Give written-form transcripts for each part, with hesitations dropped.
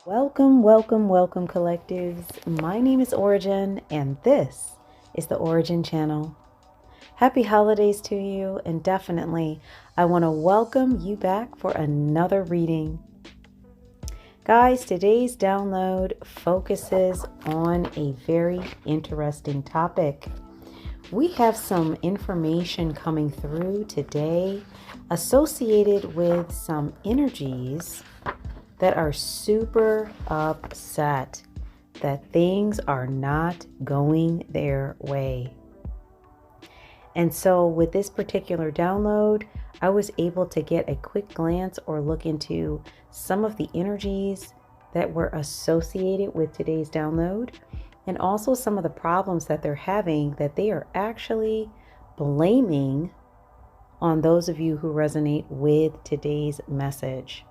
Welcome, welcome, welcome, collectives. My name is Ora-gen, and this is the Ora-gen Channel. Happy holidays to you, and definitely I want to welcome you back for another reading. Guys, today's download focuses on a very interesting topic. We have some information coming through today associated with some energies that are super upset that things are not going their way. And so with this particular download, I was able to get a quick glance or look into some of the energies that were associated with today's download, and also some of the problems that they're having that they are actually blaming on those of you who resonate with today's message.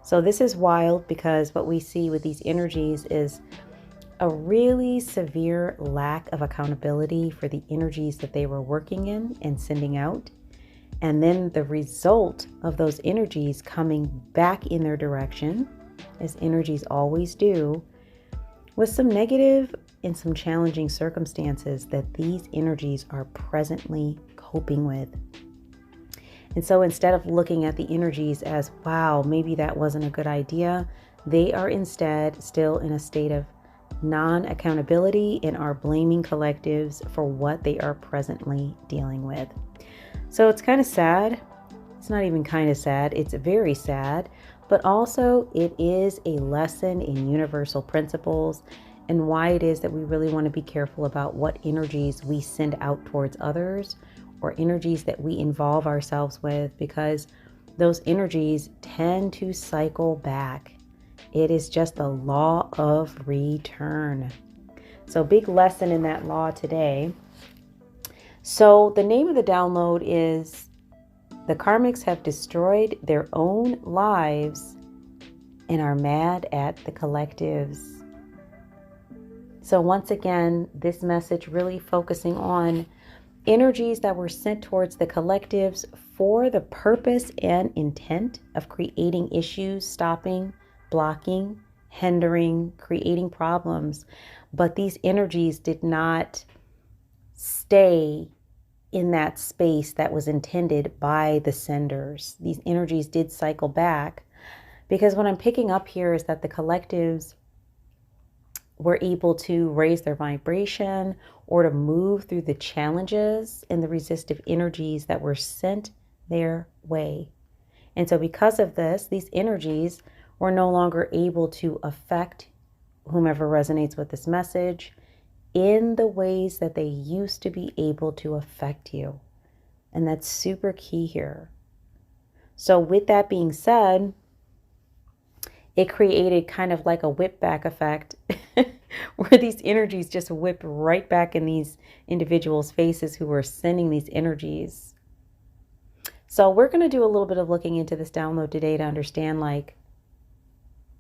So this is wild because what we see with these energies is a really severe lack of accountability for the energies that they were working in and sending out. And then the result of those energies coming back in their direction, as energies always do, with some negative and some challenging circumstances that these energies are presently coping with. And so instead of looking at the energies as, wow, maybe that wasn't a good idea, they are instead still in a state of non-accountability and are blaming collectives for what they are presently dealing with. So it's kind of sad. It's not even kind of sad. It's very sad. But also it is a lesson in universal principles and why it is that we really want to be careful about what energies we send out towards others, or energies that we involve ourselves with, because those energies tend to cycle back. It is just the law of return. So big lesson in that law today. So the name of the download is The Karmics Have Destroyed Their Own Lives and Are Mad at the Collectives. So once again, this message really focusing on energies that were sent towards the collectives for the purpose and intent of creating issues, stopping, blocking, hindering, creating problems. But these energies did not stay in that space that was intended by the senders. These energies did cycle back, because what I'm picking up here is that the collectives were able to raise their vibration or to move through the challenges and the resistive energies that were sent their way. And so because of this, these energies were no longer able to affect whomever resonates with this message in the ways that they used to be able to affect you. And that's super key here. So with that being said, it created kind of like a whip back effect where these energies just whipped right back in these individuals' faces who were sending these energies. So we're going to do a little bit of looking into this download today to understand like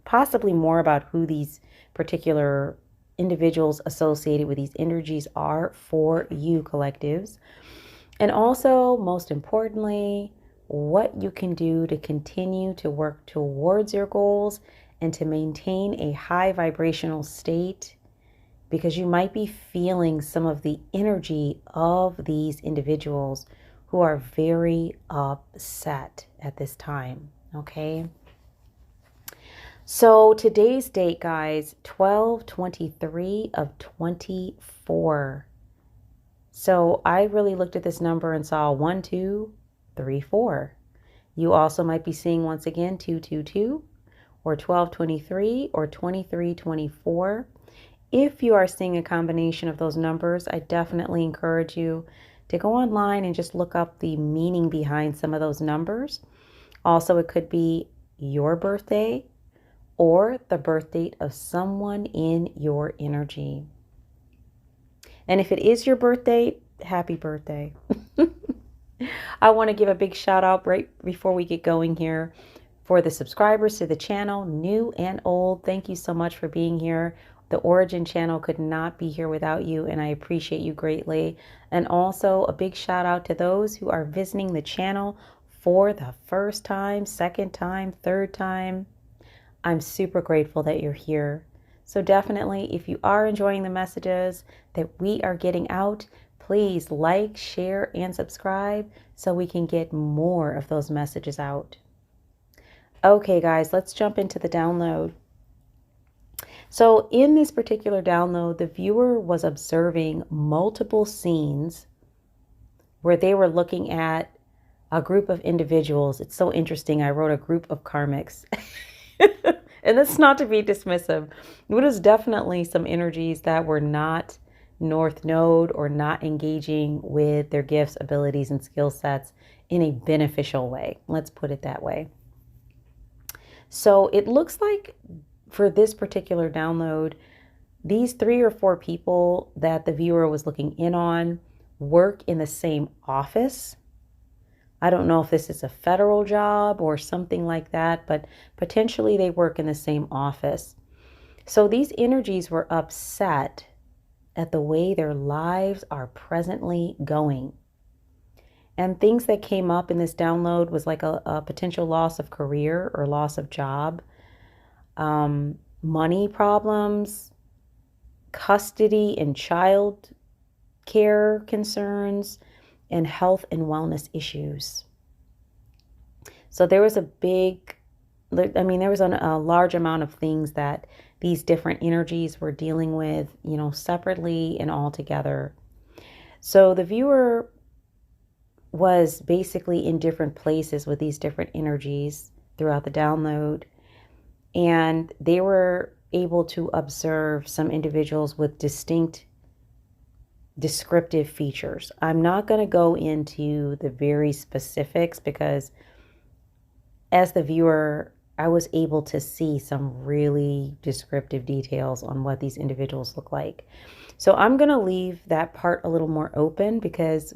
possibly more about who these particular individuals associated with these energies are for you collectives. And also, most importantly, what you can do to continue to work towards your goals and to maintain a high vibrational state, because you might be feeling some of the energy of these individuals who are very upset at this time. Okay. So today's date, guys, 12/23 of 24. So I really looked at this number and saw 1, 2, 3, 4. You also might be seeing once again 222 or 12/23 or 23/24. If you are seeing a combination of those numbers, I definitely encourage you to go online and just look up the meaning behind some of those numbers. Also, it could be your birthday or the birth date of someone in your energy. And if it is your birthday, happy birthday. I want to give a big shout out right before we get going here for the subscribers to the channel, new and old. Thank you so much for being here. The Ora-gen Channel could not be here without you, and I appreciate you greatly. And also a big shout out to those who are visiting the channel for the first time, second time, third time. I'm super grateful that you're here. So definitely, if you are enjoying the messages that we are getting out, please like, share, and subscribe so we can get more of those messages out. Okay, guys, let's jump into the download. So in this particular download, the viewer was observing multiple scenes where they were looking at a group of individuals. It's so interesting. I wrote a group of karmics. And that's not to be dismissive. It was definitely some energies that were not North Node or not engaging with their gifts, abilities, and skill sets in a beneficial way. Let's put it that way. So it looks like for this particular download, these 3 or 4 people that the viewer was looking in on work in the same office. I don't know if this is a federal job or something like that, but potentially they work in the same office. So these energies were upset at the way their lives are presently going. And things that came up in this download was like a potential loss of career or loss of job, money problems, custody and child care concerns, and health and wellness issues. So there was a large amount of things that these different energies were dealing with, separately and all together. So the viewer was basically in different places with these different energies throughout the download, and they were able to observe some individuals with distinct descriptive features. I'm not going to go into the very specifics because as the viewer, I was able to see some really descriptive details on what these individuals look like. So I'm going to leave that part a little more open because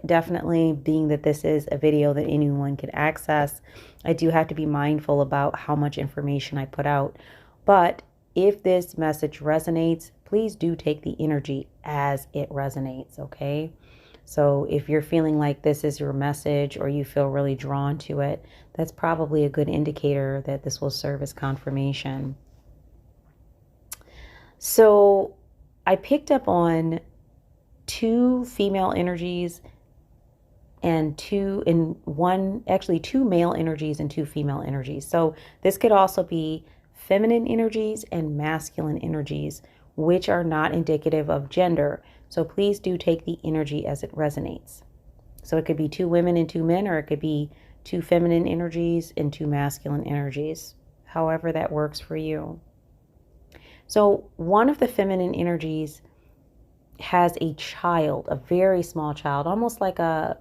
definitely, being that this is a video that anyone can access, I do have to be mindful about how much information I put out. But if this message resonates, please do take the energy as it resonates, okay? So if you're feeling like this is your message or you feel really drawn to it, that's probably a good indicator that this will serve as confirmation. So I picked up on 2 female energies and 2 male energies and 2 female energies. So this could also be feminine energies and masculine energies, which are not indicative of gender. So please do take the energy as it resonates. So it could be 2 women and 2 men, or it could be 2 feminine energies and 2 masculine energies, however that works for you. So one of the feminine energies has a child, a very small child, almost like a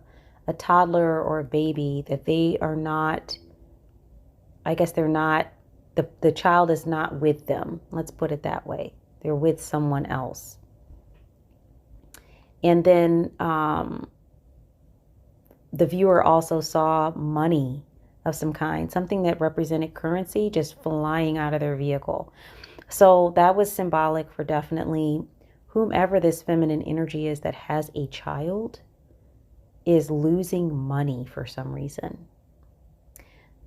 toddler or a baby, that they are not, the child is not with them. Let's put it that way. They're with someone else. And then the viewer also saw money of some kind, something that represented currency just flying out of their vehicle. So that was symbolic for definitely whomever this feminine energy is that has a child is losing money for some reason.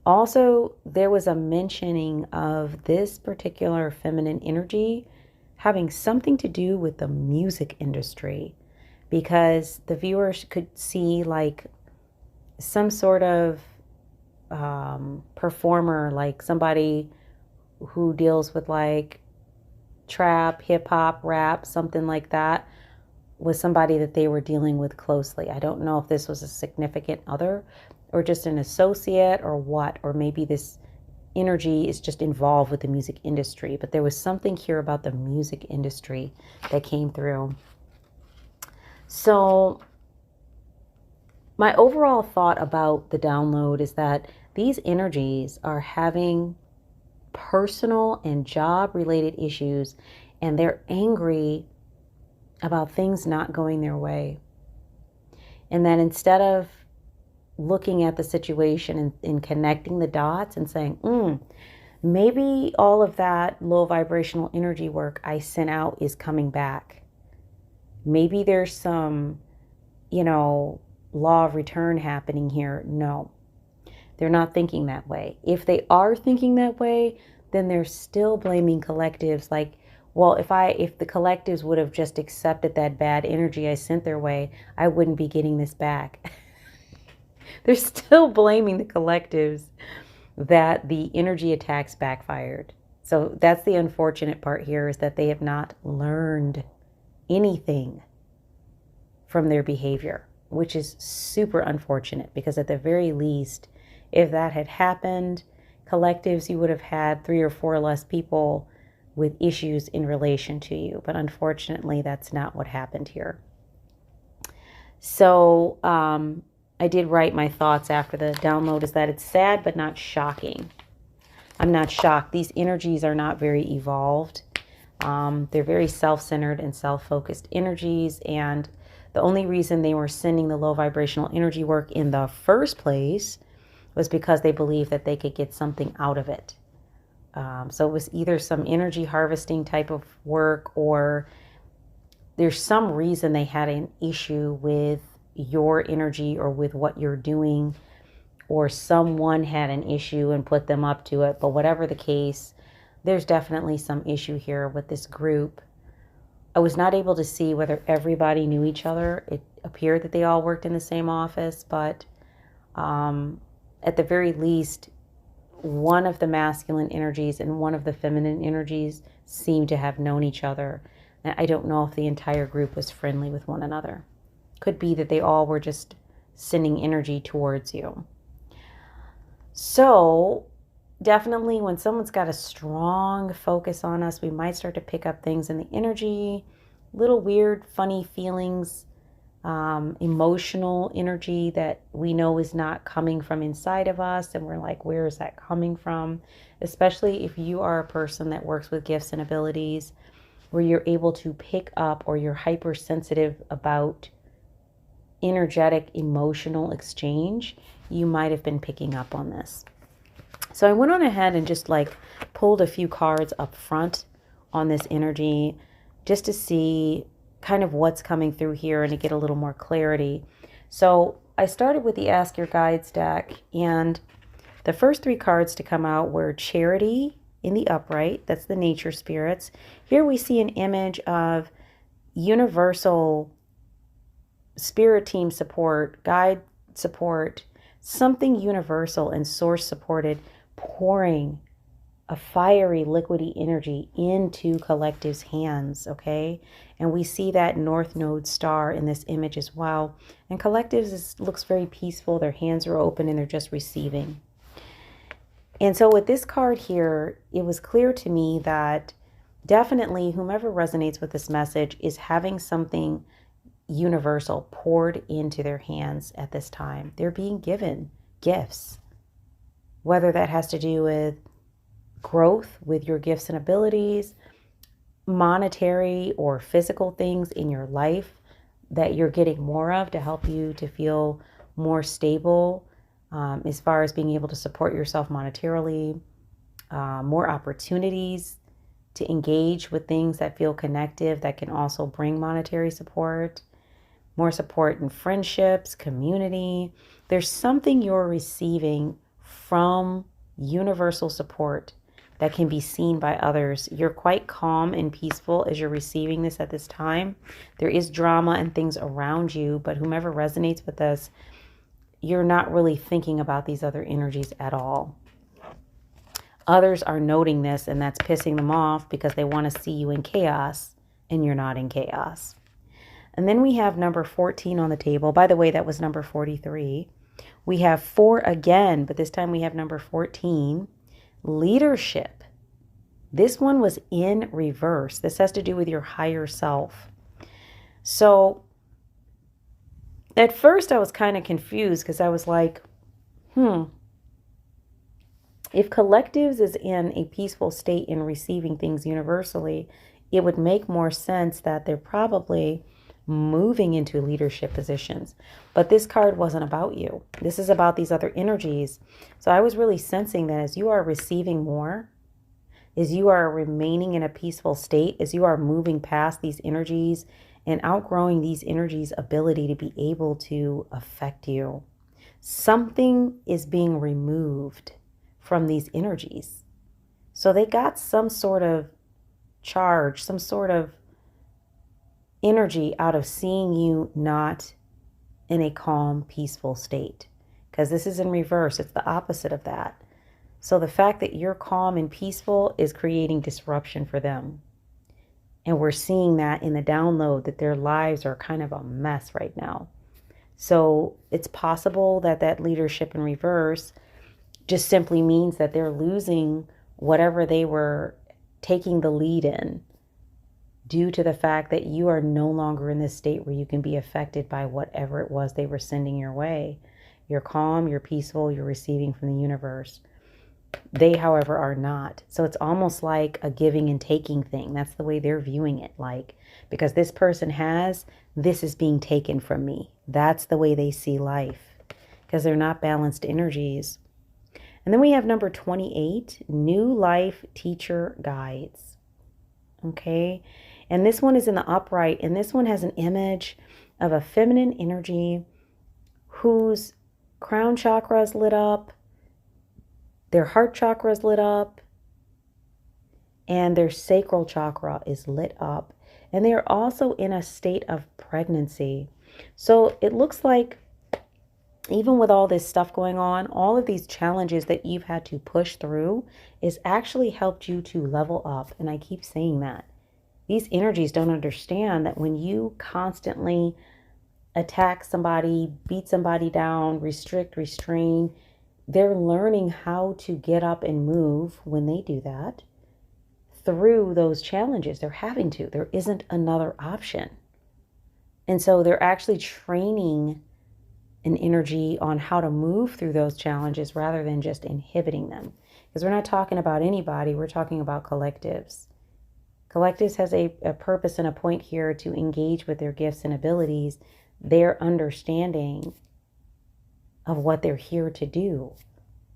Also, there was a mentioning of this particular feminine energy having something to do with the music industry, because the viewers could see like some sort of performer, like somebody who deals with like trap, hip hop, rap, something like that, was somebody that they were dealing with closely. I don't know if this was a significant other or just an associate or what, or maybe this energy is just involved with the music industry, but there was something here about the music industry that came through. So my overall thought about the download is that these energies are having personal and job related issues, and they're angry about things not going their way. And that instead of looking at the situation and connecting the dots and saying, maybe all of that low vibrational energy work I sent out is coming back. Maybe there's some, law of return happening here. No, they're not thinking that way. If they are thinking that way, then they're still blaming collectives like, well, if the collectives would have just accepted that bad energy I sent their way, I wouldn't be getting this back. They're still blaming the collectives that the energy attacks backfired. So that's the unfortunate part here, is that they have not learned anything from their behavior, which is super unfortunate, because at the very least, if that had happened, collectives, you would have had 3 or 4 less people with issues in relation to you. But unfortunately, that's not what happened here. So I did write my thoughts after the download, is that it's sad but not shocking. I'm not shocked. These energies are not very evolved. They're very self-centered and self-focused energies, and the only reason they were sending the low vibrational energy work in the first place was because they believed that they could get something out of it. So it was either some energy harvesting type of work, or there's some reason they had an issue with your energy or with what you're doing, or someone had an issue and put them up to it. But whatever the case, there's definitely some issue here with this group. I was not able to see whether everybody knew each other. It appeared that they all worked in the same office, but at the very least, one of the masculine energies and one of the feminine energies seemed to have known each other. And I don't know if the entire group was friendly with one another. Could be that they all were just sending energy towards you. So definitely when someone's got a strong focus on us, we might start to pick up things in the energy, little weird, funny feelings, emotional energy that we know is not coming from inside of us. And we're like, where is that coming from? Especially if you are a person that works with gifts and abilities, where you're able to pick up, or you're hypersensitive about energetic, emotional exchange, you might have been picking up on this. So I went on ahead and just like pulled a few cards up front on this energy, just to see kind of what's coming through here and to get a little more clarity. So I started with the Ask Your Guides deck, and the first 3 cards to come out were Charity in the upright. That's the nature spirits. Here we see an image of universal spirit team support, guide support, something universal and source supported, pouring a fiery liquidy energy into collective's hands, okay? And we see that North Node star in this image as well. And collectives looks very peaceful. Their hands are open and they're just receiving. And so with this card here, it was clear to me that definitely whomever resonates with this message is having something universal poured into their hands at this time. They're being given gifts, whether that has to do with growth with your gifts and abilities, monetary or physical things in your life that you're getting more of to help you to feel more stable, as far as being able to support yourself monetarily, more opportunities to engage with things that feel connective that can also bring monetary support, more support in friendships, community. There's something you're receiving from universal support that can be seen by others. You're quite calm and peaceful as you're receiving this at this time. There is drama and things around you, but whomever resonates with us, you're not really thinking about these other energies at all. Others are noting this, and that's pissing them off because they want to see you in chaos, and you're not in chaos. And then we have number 14 on the table. By the way, that was number 43. We have 4 again, but this time we have number 14. Leadership. This one was in reverse. This has to do with your higher self. So at first I was kind of confused because I was like, if collectives is in a peaceful state in receiving things universally, it would make more sense that they're probably moving into leadership positions. But this card wasn't about you. This is about these other energies. So I was really sensing that as you are receiving more, as you are remaining in a peaceful state, as you are moving past these energies and outgrowing these energies' ability to be able to affect you, something is being removed from these energies. So they got some sort of charge, some sort of energy out of seeing you not in a calm, peaceful state. Because this is in reverse. It's the opposite of that. So the fact that you're calm and peaceful is creating disruption for them. And we're seeing that in the download, that their lives are kind of a mess right now. So it's possible that that leadership in reverse just simply means that they're losing whatever they were taking the lead in, due to the fact that you are no longer in this state where you can be affected by whatever it was they were sending your way. You're calm, you're peaceful, you're receiving from the universe. They, however, are not. So it's almost like a giving and taking thing. That's the way they're viewing it. Like, because this person has, this is being taken from me. That's the way they see life, because they're not balanced energies. And then we have number 28, New Life Teacher Guides. Okay. And this one is in the upright. And this one has an image of a feminine energy whose crown chakra is lit up, their heart chakra is lit up, and their sacral chakra is lit up. And they are also in a state of pregnancy. So it looks like, even with all this stuff going on, all of these challenges that you've had to push through is actually helped you to level up. And I keep saying that. These energies don't understand that when you constantly attack somebody, beat somebody down, restrict, restrain, they're learning how to get up and move when they do that through those challenges. They're having to. There isn't another option. And so they're actually training an energy on how to move through those challenges rather than just inhibiting them. Because we're not talking about anybody, we're talking about collectives. Collectives has a purpose and a point here to engage with their gifts and abilities, their understanding of what they're here to do,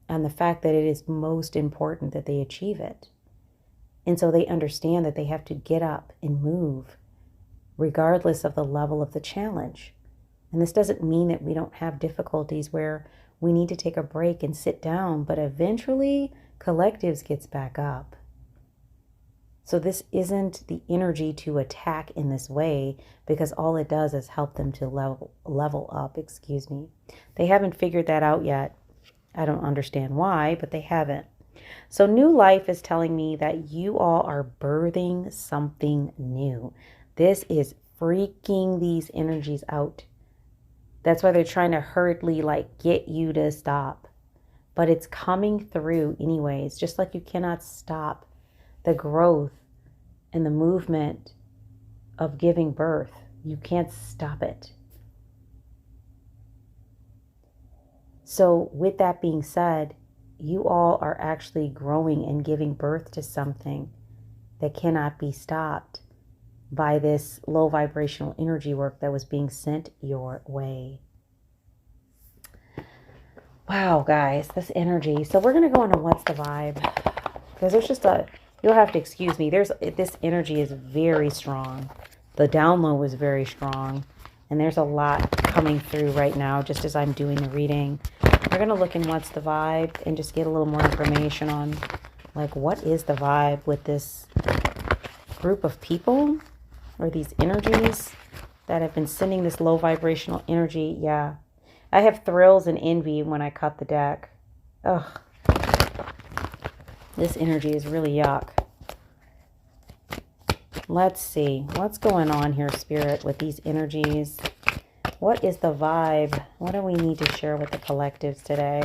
and the fact that it is most important that they achieve it. And so they understand that they have to get up and move regardless of the level of the challenge. And this doesn't mean that we don't have difficulties where we need to take a break and sit down, but eventually collectives gets back up. So this isn't the energy to attack in this way, because all it does is help them to level up, They haven't figured that out yet. I don't understand why, but they haven't. So New Life is telling me that you all are birthing something new. This is freaking these energies out. That's why they're trying to hurriedly get you to stop. But it's coming through anyways, just like you cannot stop the growth and the movement of giving birth. You can't stop it. So with that being said, you all are actually growing and giving birth to something that cannot be stopped by this low vibrational energy work that was being sent your way. Wow, guys, this energy. So we're going to go into what's the vibe, because there's just you'll have to excuse me. This energy is very strong. The download was very strong, and there's a lot coming through right now just as I'm doing the reading. We're going to look in what's the vibe and just get a little more information on what is the vibe with this group of people or these energies that have been sending this low vibrational energy. Yeah, I have thrills and envy when I cut the deck. Ugh. This energy is really yuck. Let's see. What's going on here, Spirit, with these energies? What is the vibe? What do we need to share with the collectives today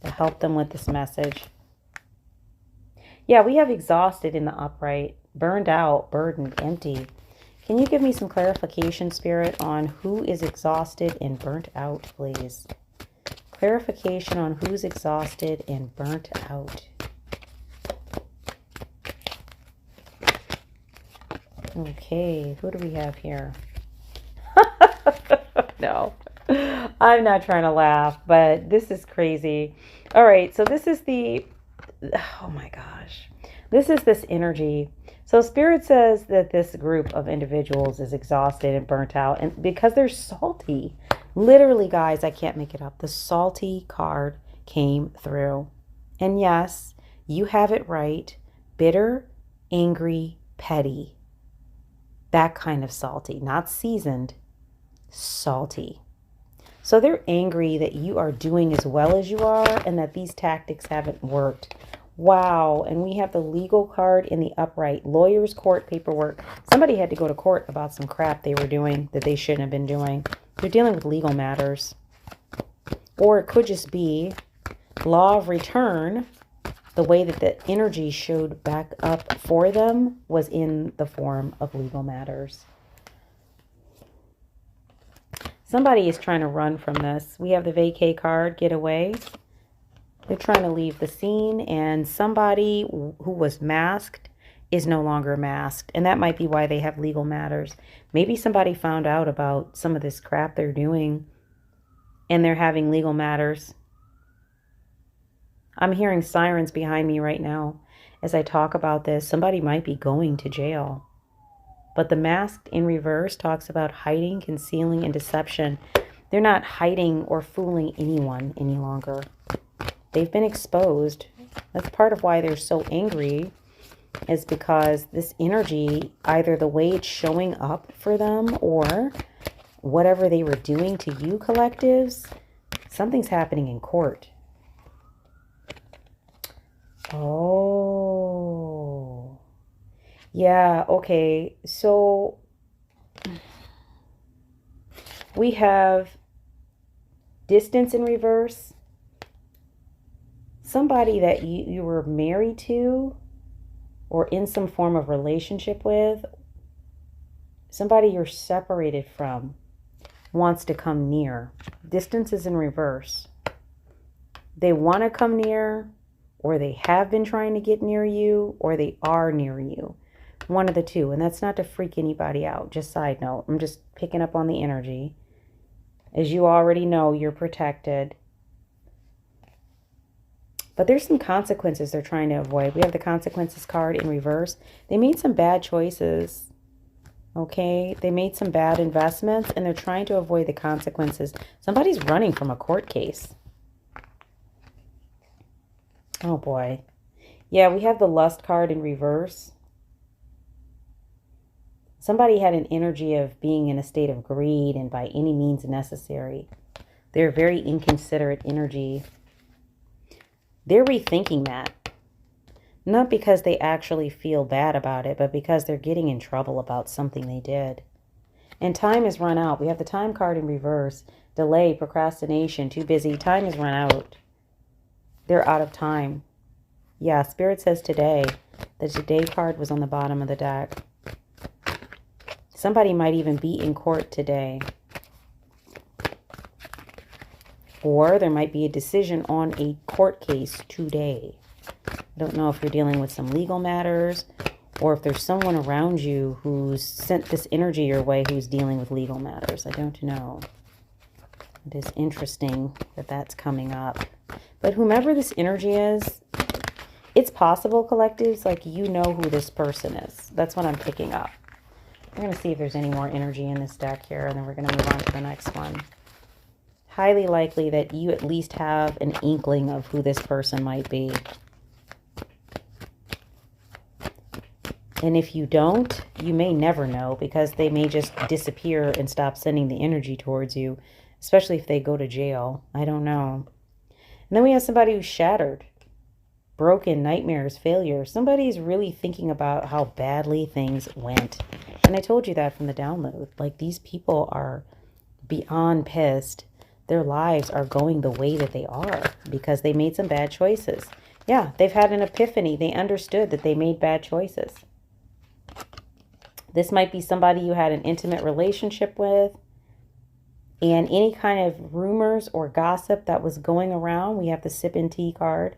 to help them with this message? Yeah, we have exhausted in the upright, burned out, burdened, empty. Can you give me some clarification, Spirit, on who is exhausted and burnt out, please? Clarification on who's exhausted and burnt out. Okay, who do we have here? No, I'm not trying to laugh, but this is crazy. All right, so this is oh my gosh. This is this energy. So Spirit says that this group of individuals is exhausted and burnt out, and because they're salty. Literally, guys, I can't make it up. The salty card came through. And yes, you have it right. bitter, angry, petty. That kind of salty, not seasoned, salty. So they're angry that you are doing as well as you are and that these tactics haven't worked. Wow. And we have the legal card in the upright. Lawyers, court, paperwork. Somebody had to go to court about some crap they were doing that they shouldn't have been doing. They're dealing with legal matters. Or it could just be law of return. The way that the energy showed back up for them was in the form of legal matters. Somebody is trying to run from this. We have the vacay card, get away. They're trying to leave the scene, and somebody who was masked is no longer masked. And that might be why they have legal matters. Maybe somebody found out about some of this crap they're doing, and they're having legal matters. I'm hearing sirens behind me right now as I talk about this. Somebody might be going to jail. But the masked in reverse talks about hiding, concealing, and deception. They're not hiding or fooling anyone any longer. They've been exposed. That's part of why they're so angry, is because this energy, either the way it's showing up for them or whatever they were doing to you collectives, something's happening in court. Oh, yeah, okay. So we have distance in reverse. Somebody that you were married to or in some form of relationship with, somebody you're separated from wants to come near. Distance is in reverse. They want to come near, or they have been trying to get near you, or they are near you. One of the two. And that's not to freak anybody out. Just side note. I'm just picking up on the energy. As you already know, you're protected. But there's some consequences they're trying to avoid. We have the consequences card in reverse. They made some bad choices. Okay? They made some bad investments, and they're trying to avoid the consequences. Somebody's running from a court case. Oh boy. Yeah, we have the lust card in reverse. Somebody had an energy of being in a state of greed and by any means necessary. They're very inconsiderate energy. They're rethinking that. Not because they actually feel bad about it, but because they're getting in trouble about something they did. And time has run out. We have the time card in reverse. Delay, procrastination, too busy. Time has run out. They're out of time. Yeah, Spirit says today. The today card was on the bottom of the deck. Somebody might even be in court today. Or there might be a decision on a court case today. I don't know if you're dealing with some legal matters or if there's someone around you who's sent this energy your way who's dealing with legal matters. I don't know. It is interesting that that's coming up. But whomever this energy is, it's possible, collectives, like you know who this person is. That's what I'm picking up. We're going to see if there's any more energy in this deck here, and then we're going to move on to the next one. Highly likely that you at least have an inkling of who this person might be. And if you don't, you may never know, because they may just disappear and stop sending the energy towards you, especially if they go to jail. I don't know. And then we have somebody who's shattered, broken, nightmares, failure. Somebody's really thinking about how badly things went. And I told you that from the download. Like, these people are beyond pissed. Their lives are going the way that they are because they made some bad choices. Yeah, they've had an epiphany. They understood that they made bad choices. This might be somebody you had an intimate relationship with. And any kind of rumors or gossip that was going around, we have the sip and tea card.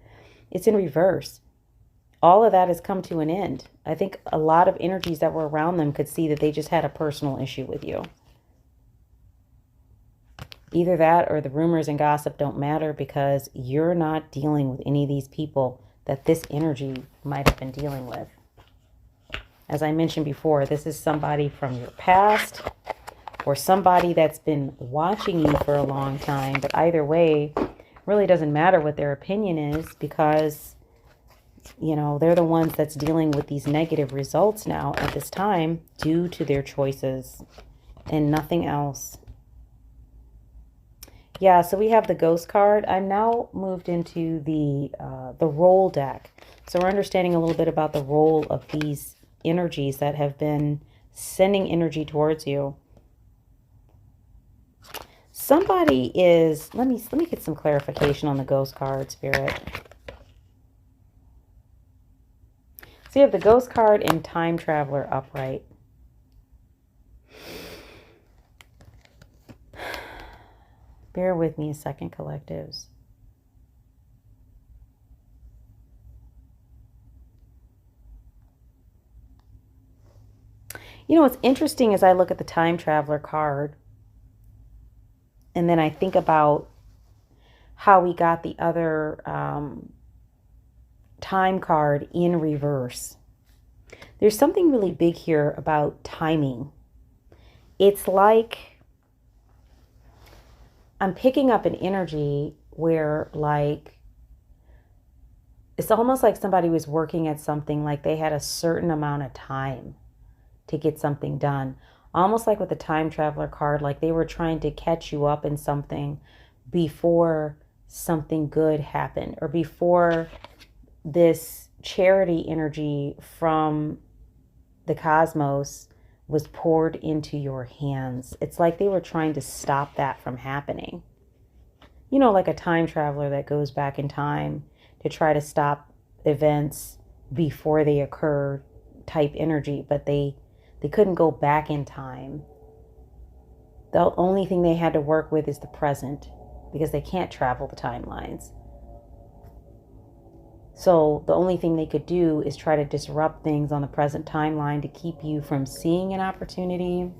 It's in reverse. All of that has come to an end. I think a lot of energies that were around them could see that they just had a personal issue with you. Either that or the rumors and gossip don't matter because you're not dealing with any of these people that this energy might have been dealing with. As I mentioned before, this is somebody from your past or somebody that's been watching you for a long time. But either way, really doesn't matter what their opinion is because You know, they're the ones that's dealing with these negative results now at this time due to their choices and nothing else. Yeah, so we have the Ghost card. I'm now moved into the role deck. So we're understanding a little bit about the role of these energies that have been sending energy towards you. Somebody is, let me get some clarification on the Ghost card, Spirit. So you have the Ghost card and Time Traveler upright. Bear with me a second, collectives. You know, what's interesting as I look at the Time Traveler card, and then I think about how we got the other time card in reverse. There's something really big here about timing. It's like I'm picking up an energy where, like, it's almost like somebody was working at something, like they had a certain amount of time to get something done. Almost like with the Time Traveler card, like they were trying to catch you up in something before something good happened, or before this charity energy from the cosmos was poured into your hands. It's like they were trying to stop that from happening. You know, like a time traveler that goes back in time to try to stop events before they occur type energy, but they couldn't go back in time. The only thing they had to work with is the present, because they can't travel the timelines. So the only thing they could do is try to disrupt things on the present timeline to keep you from seeing an opportunity,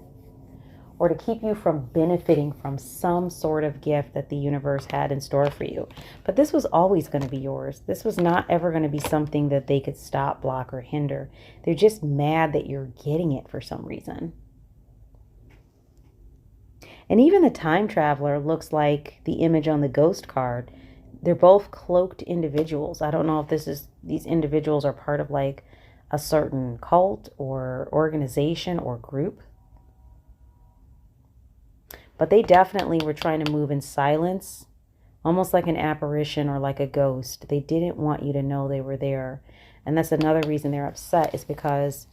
or to keep you from benefiting from some sort of gift that the universe had in store for you. But this was always going to be yours. This was not ever going to be something that they could stop, block, or hinder. They're just mad that you're getting it for some reason. And even the Time Traveler looks like the image on the Ghost card. They're both cloaked individuals. I don't know if these individuals are part of like a certain cult or organization or group. But they definitely were trying to move in silence, almost like an apparition or like a ghost. They didn't want you to know they were there. And that's another reason they're upset, is because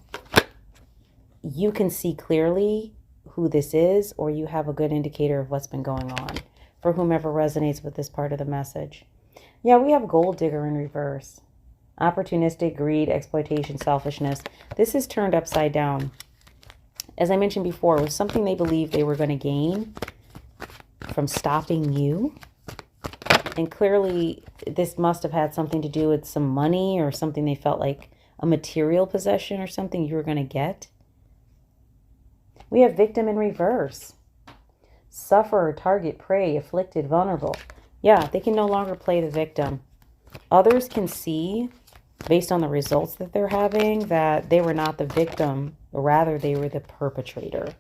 you can see clearly who this is, or you have a good indicator of what's been going on, for whomever resonates with this part of the message. Yeah, we have Gold Digger in reverse. Opportunistic, greed, exploitation, selfishness. This is turned upside down. As I mentioned before, it was something they believed they were going to gain from stopping you. And clearly, this must have had something to do with some money, or something they felt like a material possession or something you were going to get. We have Victim in reverse. Sufferer, target, prey, afflicted, vulnerable. Yeah, they can no longer play the victim. Others can see, based on the results that they're having, that they were not the victim, or rather they were the perpetrator,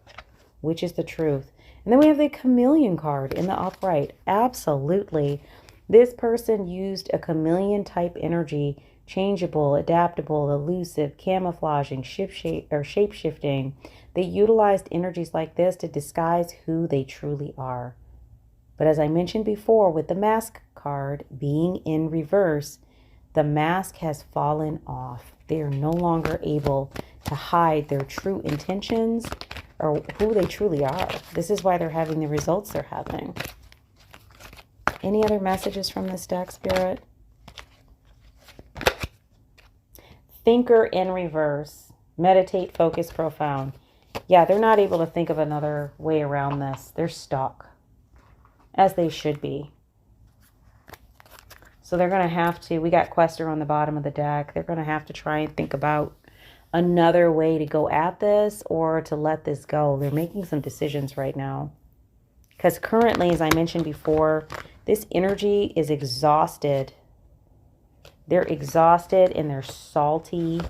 which is the truth. And then we have the Chameleon card in the upright. Absolutely. This person used a chameleon type energy, changeable, adaptable, elusive, camouflaging, shape-shifting. They utilized energies like this to disguise who they truly are. But as I mentioned before, with the Mask card being in reverse, the mask has fallen off. They are no longer able to hide their true intentions or who they truly are. This is why they're having the results they're having. Any other messages from this deck, Spirit? Thinker in reverse. Meditate, focus, profound. Yeah, they're not able to think of another way around this. They're stuck, as they should be. So they're going to have to, we got Quester on the bottom of the deck. They're going to have to try and think about another way to go at this, or to let this go. They're making some decisions right now. Because currently, as I mentioned before, this energy is exhausted. They're exhausted and they're salty.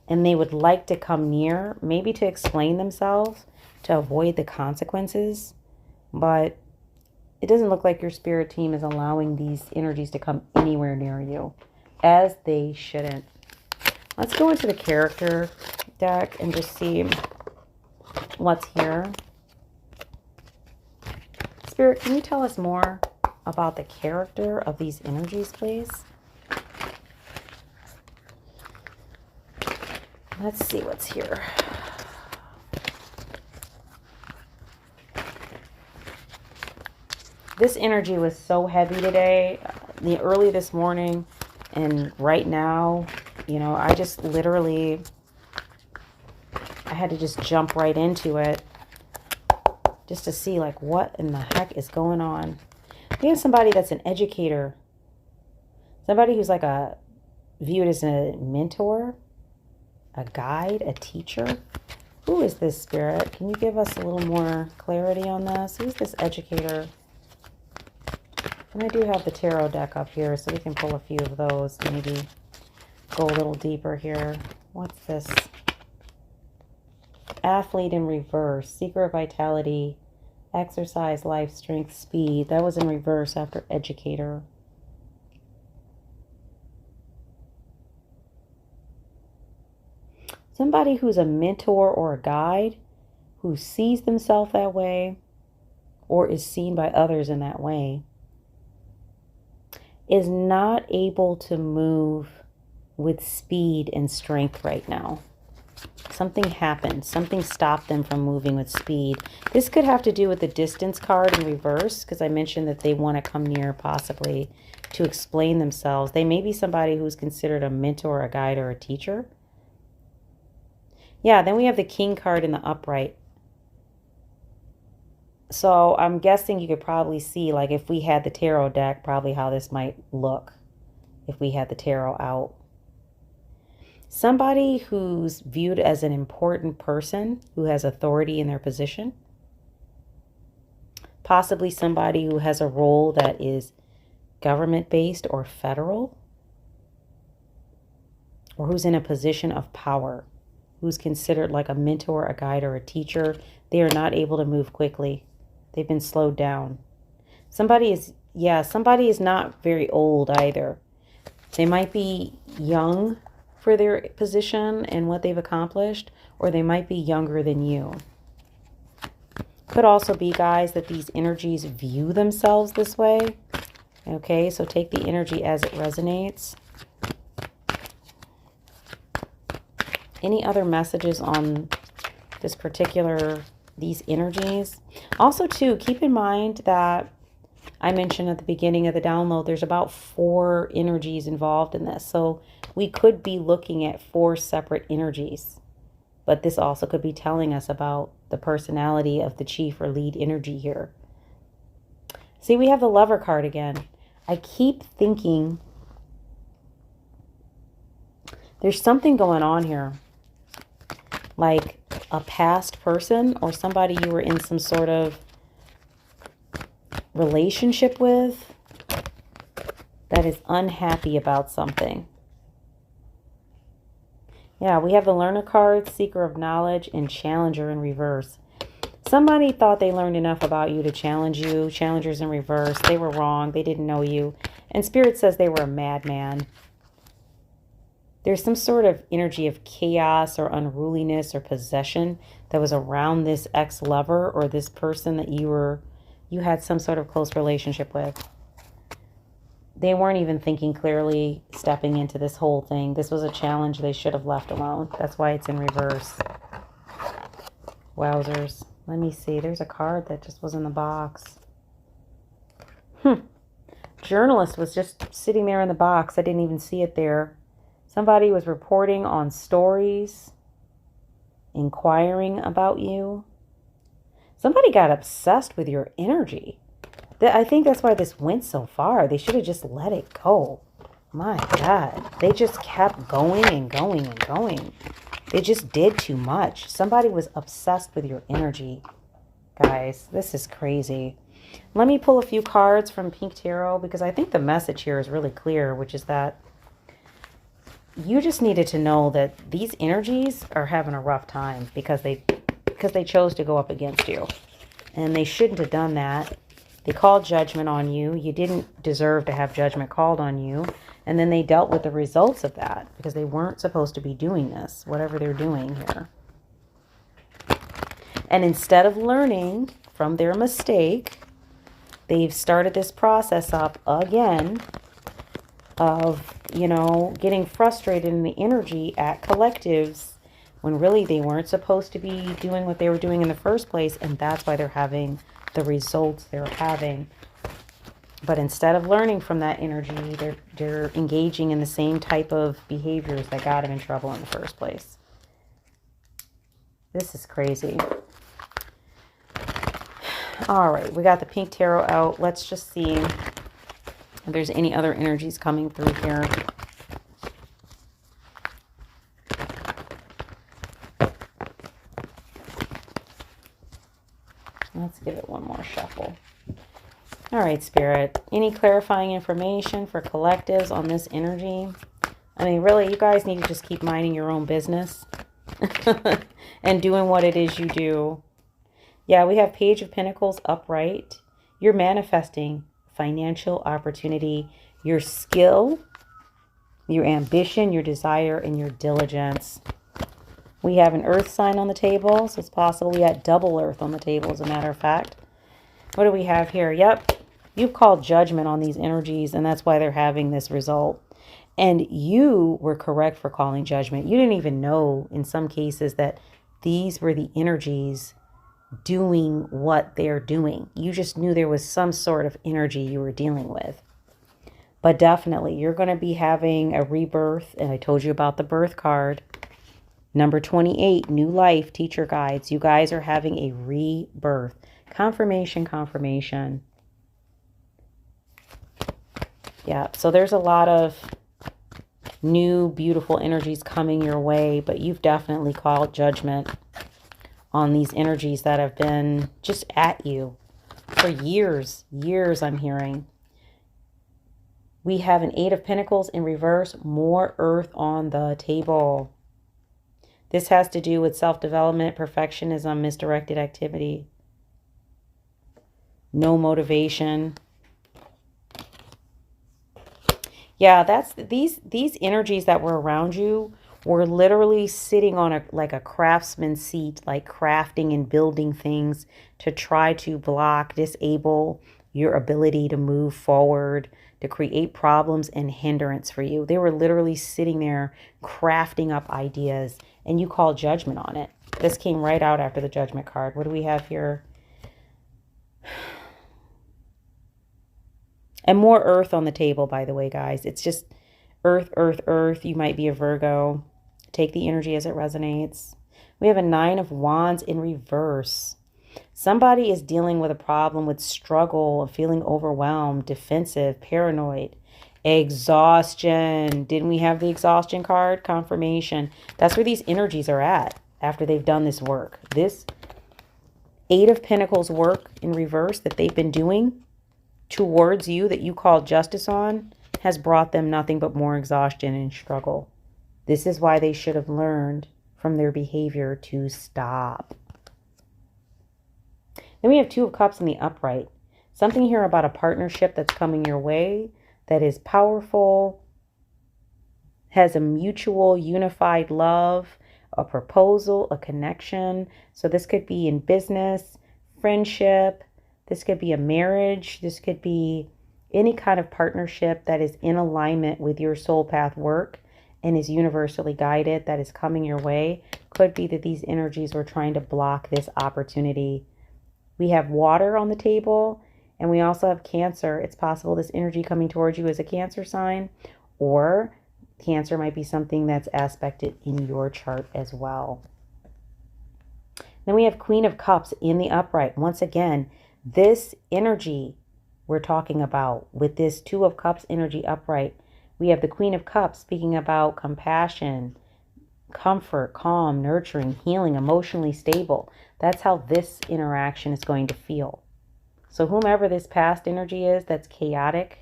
And they would like to come near, maybe to explain themselves, to avoid the consequences. But it doesn't look like your spirit team is allowing these energies to come anywhere near you as they shouldn't. Let's go into the character deck and just see what's here. Spirit, can you tell us more about the character of these energies, please? Let's see what's here. This energy was so heavy today, early this morning, and right now, you know, I just literally, I had to just jump right into it just to see like what in the heck is going on. We have somebody that's an educator, somebody who's like viewed as a mentor, a guide, a teacher. Who is this, Spirit? Can you give us a little more clarity on this? Who's this educator? And I do have the tarot deck up here, so we can pull a few of those, maybe go a little deeper here. What's this? Athlete in reverse, seeker of vitality, exercise, life, strength, speed. That was in reverse after educator. Somebody who's a mentor or a guide, who sees themselves that way or is seen by others in that way, is not able to move with speed and strength right now. Something happened. Something stopped them from moving with speed. This could have to do with the distance card in reverse, because I mentioned that they want to come near possibly to explain themselves. They may be somebody who's considered a mentor, a guide, or a teacher. Yeah, then we have the King card in the upright. So I'm guessing you could probably see, like if we had the tarot deck, probably how this might look if we had the tarot out. Somebody who's viewed as an important person who has authority in their position. Possibly somebody who has a role that is government-based or federal. Or who's in a position of power. Who's considered like a mentor, a guide, or a teacher. They are not able to move quickly. They've been slowed down. Somebody is not very old either. They might be young for their position and what they've accomplished, or they might be younger than you. Could also be, guys, that these energies view themselves this way. Okay, so take the energy as it resonates. Any other messages on this these energies? Also, too, keep in mind that I mentioned at the beginning of the download, there's about 4 energies involved in this. So we could be looking at 4 separate energies. But this also could be telling us about the personality of the chief or lead energy here. See, we have the Lover card again. I keep thinking there's something going on here. Like a past person or somebody you were in some sort of relationship with that is unhappy about something. Yeah, we have the Learner card, Seeker of Knowledge, and Challenger in reverse. Somebody thought they learned enough about you to challenge you. Challengers in reverse. They were wrong. They didn't know you. And Spirit says they were a madman. There's some sort of energy of chaos or unruliness or possession that was around this ex-lover or this person that you had some sort of close relationship with. They weren't even thinking clearly stepping into this whole thing. This was a challenge they should have left alone. That's why it's in reverse. Wowzers. Let me see. There's a card that just was in the box. Journalist was just sitting there in the box. I didn't even see it there. Somebody was reporting on stories, inquiring about you. Somebody got obsessed with your energy. I think that's why this went so far. They should have just let it go. My God. They just kept going and going and going. They just did too much. Somebody was obsessed with your energy. Guys, this is crazy. Let me pull a few cards from Pink Tarot because I think the message here is really clear, which is that you just needed to know that these energies are having a rough time because they chose to go up against you. And they shouldn't have done that. They called judgment on you. You didn't deserve to have judgment called on you. And then they dealt with the results of that because they weren't supposed to be doing this, whatever they're doing here. And instead of learning from their mistake, they've started this process up again of, you know, getting frustrated in the energy at collectives when really they weren't supposed to be doing what they were doing in the first place. And that's why they're having the results they're having. But instead of learning from that energy, they're engaging in the same type of behaviors that got them in trouble in the first place. This is crazy. All right, we got the pink tarot out. Let's just see if there's any other energies coming through here. Let's give it one more shuffle. All right, Spirit. Any clarifying information for collectives on this energy? I mean, really, you guys need to just keep minding your own business and doing what it is you do. Yeah, we have Page of Pentacles upright. You're manifesting financial opportunity, your skill, your ambition, your desire, and your diligence. We have an earth sign on the table, so it's possible we got double earth on the table, as a matter of fact. What do we have here? Yep, you've called judgment on these energies, and that's why they're having this result. And you were correct for calling judgment. You didn't even know, in some cases, that these were the energies doing what they're doing. You just knew there was some sort of energy you were dealing with. But definitely, you're going to be having a rebirth, and I told you about the birth card. Number 28, new life, teacher guides. You guys are having a rebirth. Confirmation, confirmation. Yeah, so there's a lot of new, beautiful energies coming your way, but you've definitely called judgment on these energies that have been just at you for years, I'm hearing. We have an 8 of Pentacles in reverse, more earth on the table. This has to do with self-development, perfectionism, misdirected activity. No motivation. Yeah, that's these energies that were around you were literally sitting on like a craftsman's seat, like crafting and building things to try to block, disable your ability to move forward, to create problems and hindrance for you. They were literally sitting there crafting up ideas, and you called judgment on it. This came right out after the judgment card. What do we have here? And more earth on the table, by the way, guys. It's just earth, earth, earth. You might be a Virgo. Take the energy as it resonates. We have a 9 of Wands in reverse. Somebody is dealing with a problem with struggle, of feeling overwhelmed, defensive, paranoid, exhaustion. Didn't we have the exhaustion card? Confirmation. That's where these energies are at after they've done this work. This 8 of Pentacles work in reverse that they've been doing towards you, that you called justice on, has brought them nothing but more exhaustion and struggle. This is why they should have learned from their behavior to stop. Then we have 2 of Cups in the upright. Something here about a partnership that's coming your way that is powerful, has a mutual unified love, a proposal, a connection. So this could be in business, friendship. This could be a marriage. This could be any kind of partnership that is in alignment with your soul path work and is universally guided, that is coming your way. Could be that these energies were trying to block this opportunity. We have water on the table, and we also have Cancer. It's possible this energy coming towards you is a Cancer sign, or Cancer might be something that's aspected in your chart as well. Then we have Queen of Cups in the upright. Once again, this energy we're talking about with this 2 of Cups energy upright, we have the Queen of Cups speaking about compassion, comfort, calm, nurturing, healing, emotionally stable. That's how this interaction is going to feel. So whomever this past energy is that's chaotic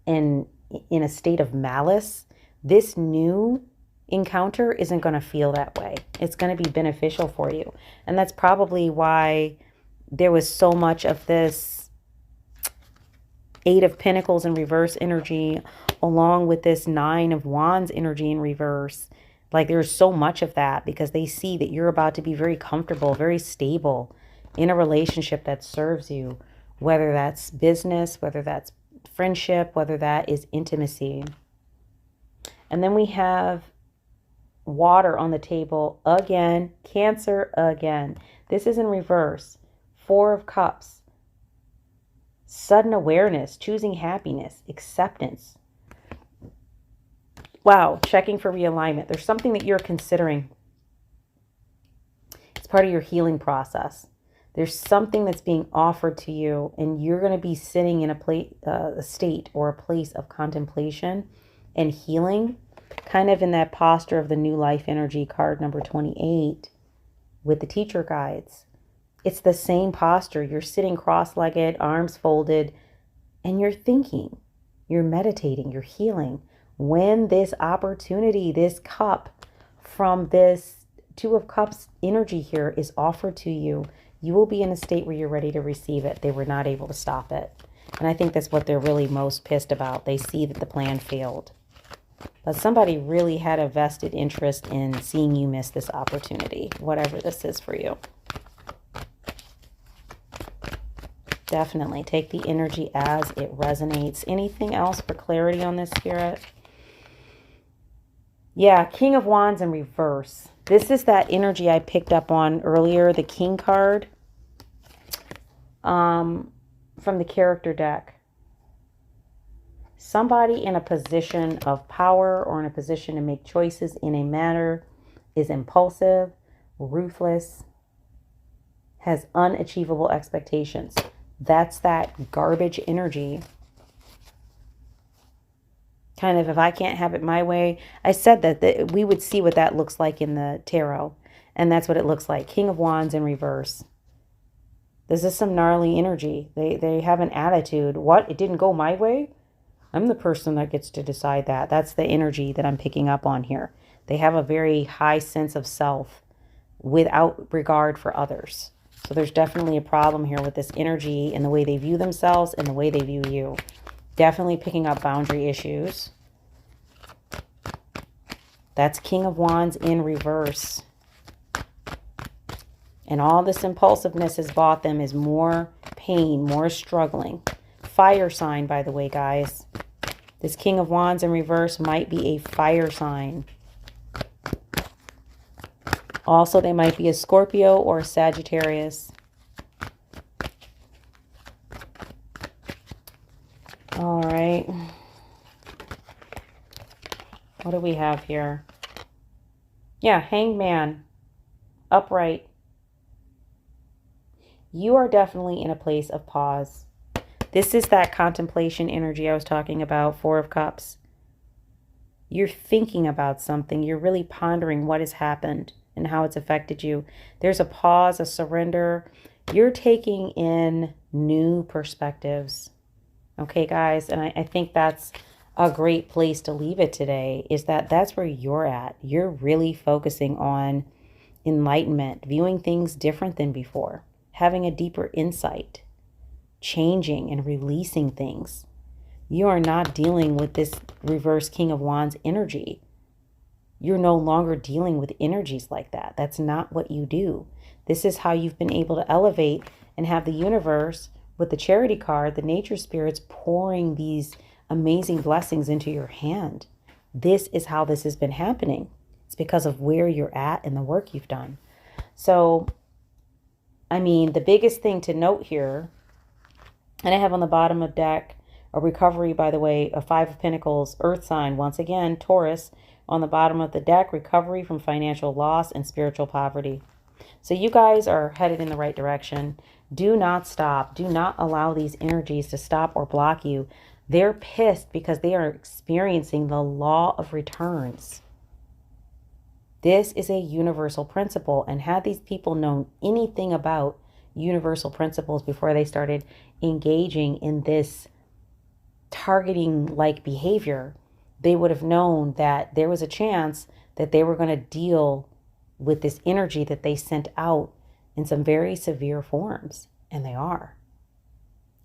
and in a state of malice, this new encounter isn't going to feel that way. It's going to be beneficial for you. And that's probably why there was so much of this 8 of Pentacles in reverse energy along with this Nine of Wands energy in reverse. Like there's so much of that because they see that you're about to be very comfortable, very stable in a relationship that serves you, whether that's business, whether that's friendship, whether that is intimacy. And then we have water on the table again, Cancer again. This is in reverse. Four of Cups. Sudden awareness, choosing happiness, acceptance. Wow, checking for realignment. There's something that you're considering. It's part of your healing process. There's something that's being offered to you, and you're going to be sitting in a state or a place of contemplation and healing, kind of in that posture of the New Life Energy card number 28 with the teacher guides. It's the same posture. You're sitting cross-legged, arms folded, and you're thinking, you're meditating, you're healing. When this opportunity, this cup from this Two of Cups energy here is offered to you, you will be in a state where you're ready to receive it. They were not able to stop it. And I think that's what they're really most pissed about. They see that the plan failed. But somebody really had a vested interest in seeing you miss this opportunity, whatever this is for you. Definitely take the energy as it resonates. Anything else for clarity on this, Spirit? Yeah, King of Wands in reverse. This is that energy I picked up on earlier, the King card from the character deck. Somebody in a position of power or in a position to make choices in a matter is impulsive, ruthless, has unachievable expectations. That's that garbage energy. Kind of, if I can't have it my way. I said that we would see what that looks like in the tarot. And that's what it looks like. King of Wands in reverse. This is some gnarly energy. They have an attitude. What? It didn't go my way? I'm the person that gets to decide that. That's the energy that I'm picking up on here. They have a very high sense of self without regard for others. So there's definitely a problem here with this energy and the way they view themselves and the way they view you. Definitely picking up boundary issues. That's King of Wands in reverse. And all this impulsiveness has bought them is more pain, more struggling. Fire sign, by the way, guys. This King of Wands in reverse might be a fire sign. Also, they might be a Scorpio or a Sagittarius. All right. What do we have here? Yeah, Hanged Man. Upright. You are definitely in a place of pause. This is that contemplation energy I was talking about, Four of Cups. You're thinking about something. You're really pondering what has happened and how it's affected you. There's a pause, a surrender. You're taking in new perspectives. Okay, guys? And I think that's a great place to leave it today, is that that's where you're at. You're really focusing on enlightenment, viewing things different than before, having a deeper insight, changing and releasing things. You are not dealing with this reverse King of Wands energy. You're no longer dealing with energies like that. That's not what you do. This is how you've been able to elevate and have the universe, with the Charity card, the nature spirits, pouring these amazing blessings into your hand. This is how this has been happening. It's because of where you're at and the work you've done. So, I mean, the biggest thing to note here, and I have on the bottom of deck a recovery, by the way, a Five of Pentacles, Earth sign, once again, Taurus. On the bottom of the deck, recovery from financial loss and spiritual poverty. So you guys are headed in the right direction. Do not stop. Do not allow these energies to stop or block you. They're pissed because they are experiencing the law of returns. This is a universal principle. And had these people known anything about universal principles before they started engaging in this targeting-like behavior, they would have known that there was a chance that they were going to deal with this energy that they sent out in some very severe forms. And they are.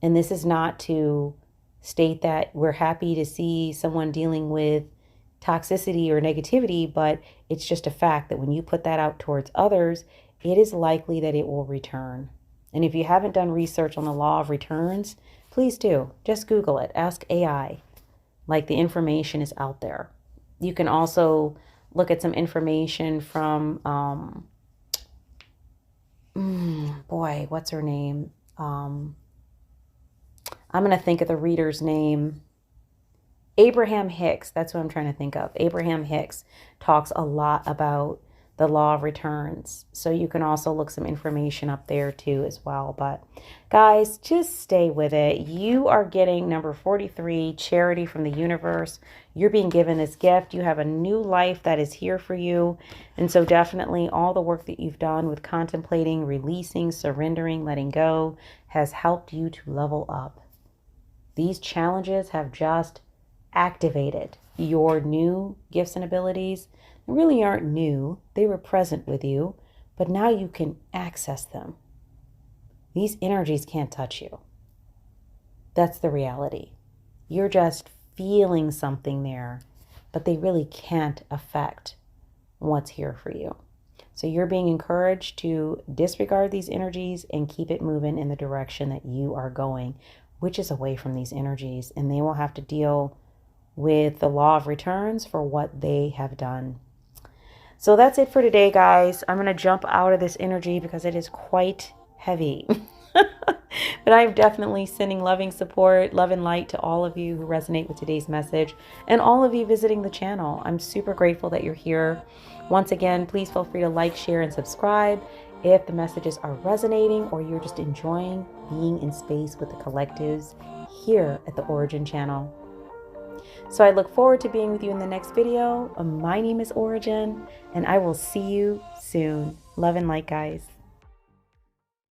And this is not to state that we're happy to see someone dealing with toxicity or negativity, but it's just a fact that when you put that out towards others, it is likely that it will return. And if you haven't done research on the law of returns, please do. Just Google it. Ask AI. Like, the information is out there. You can also look at some information from, what's her name? I'm going to think of the reader's name. Abraham Hicks. That's what I'm trying to think of. Abraham Hicks talks a lot about the law of returns. So you can also look some information up there too as well. But guys, just stay with it. You are getting number 43, charity from the universe. You're being given this gift. You have a new life that is here for you. And so definitely all the work that you've done with contemplating, releasing, surrendering, letting go has helped you to level up. These challenges have just activated your new gifts and abilities. They really aren't new. They were present with you, but now you can access them. These energies can't touch you. That's the reality. You're just feeling something there, but they really can't affect what's here for you. So you're being encouraged to disregard these energies and keep it moving in the direction that you are going, which is away from these energies, and they will have to deal with the law of returns for what they have done. So that's it for today, guys. I'm going to jump out of this energy because it is quite heavy. But I'm definitely sending loving support, love and light to all of you who resonate with today's message and all of you visiting the channel. I'm super grateful that you're here. Once again, please feel free to like, share, and subscribe if the messages are resonating or you're just enjoying being in space with the collectives here at the Ora-gen Channel. So I look forward to being with you in the next video. My name is Ora-gen, and I will see you soon. Love and light, guys.